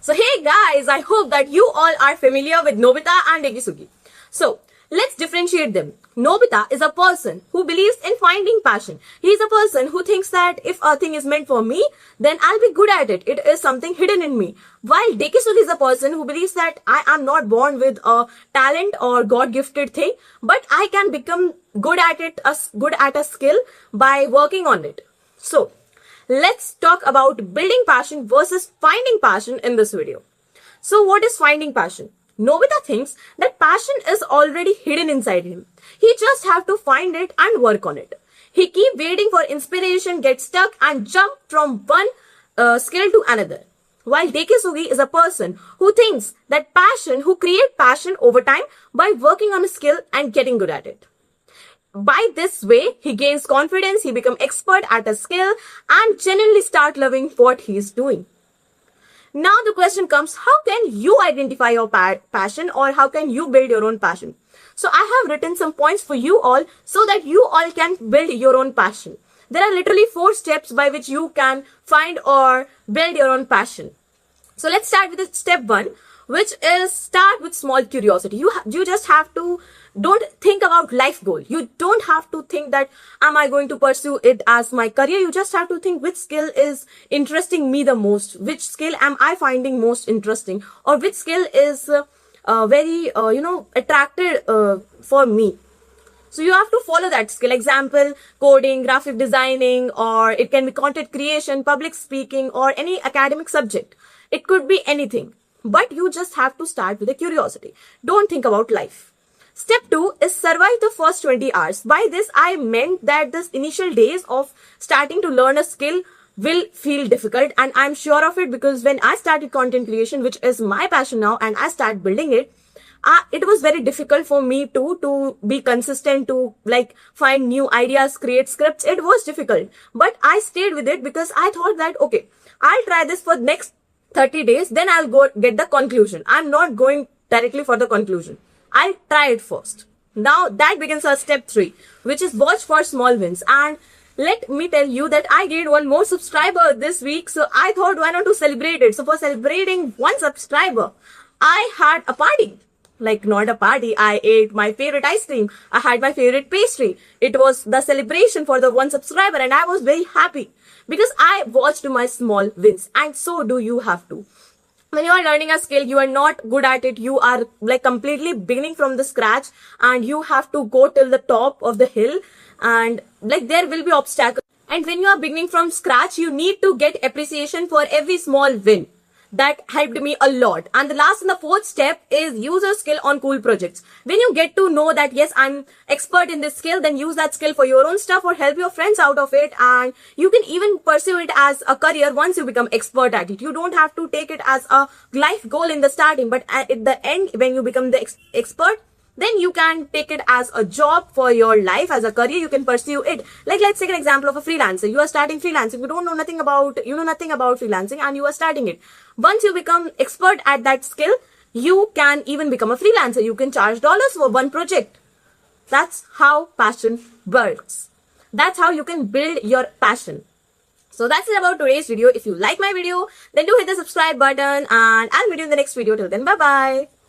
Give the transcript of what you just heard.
So hey guys, I hope that you all are familiar with Nobita and Dekisugi. So let's differentiate them. Nobita is a person who believes in finding passion. He is a person who thinks that if a thing is meant for me, then I'll be good at it. It is something hidden in me. While Dekisugi is a person who believes that I am not born with a talent or God-gifted thing, but I can become good at it, good at a skill by working on it. So let's talk about building passion versus finding passion in this video. So what is finding passion? Nobita thinks that passion is already hidden inside him. He just have to find it and work on it. He keep waiting for inspiration, get stuck and jump from one skill to another. While Dekisugi is a person who thinks that who create passion over time by working on a skill and getting good at it. By this way, he gains confidence, he becomes expert at a skill and genuinely start loving what he is doing. Now the question comes, how can you identify your passion or how can you build your own passion? So I have written some points for you all so that you all can build your own passion. There are literally 4 steps by which you can find or build your own passion. So let's start with step 1, which is start with small curiosity. You just have to, don't think about life goal. You don't have to think that am I going to pursue it as my career. You just have to think which skill is interesting me the most, which skill am I finding most interesting, or which skill is very attracted for me. So you have to follow that skill. Example, coding, graphic designing, or it can be content creation, public speaking, or any academic subject. It could be anything. But you just have to start with a curiosity. Don't think about life. Step 2 is survive the first 20 hours. By this, I meant that this initial days of starting to learn a skill will feel difficult, and I'm sure of it because when I started content creation, which is my passion now, and I started building it, it was very difficult for me to be consistent, to find new ideas, create scripts. It was difficult, but I stayed with it because I thought that, okay, I'll try this for next 30 days, then I'll go get the conclusion. I'm not going directly for the conclusion. I'll try it first. Now that begins our step 3, which is watch for small wins. And let me tell you that I gained 1 more subscriber this week. So I thought, why not to celebrate it? So for celebrating 1 subscriber, I had a party. Not a party, I ate my favorite ice cream. I had my favorite pastry. It was the celebration for the 1 subscriber and I was very happy because I watched my small wins, and so do you have to. When you are learning a skill, you are not good at it, you are completely beginning from the scratch and you have to go till the top of the hill, and there will be obstacles. And when you are beginning from scratch, you need to get appreciation for every small win. That helped me a lot. And the last and the 4th step is use your skill on cool projects. When you get to know that yes, I'm expert in this skill, then use that skill for your own stuff or help your friends out of it, and you can even pursue it as a career once you become expert at it. You don't have to take it as a life goal in the starting, but at the end, when you become the expert, then you can take it as a job for your life, as a career. You can pursue it. Let's take an example of a freelancer. You are starting freelancing. You know nothing about freelancing and you are starting it. Once you become expert at that skill, you can even become a freelancer. You can charge dollars for 1 project. That's how passion works. That's how you can build your passion. So that's it about today's video. If you like my video, then do hit the subscribe button and I'll meet you in the next video. Till then, bye-bye.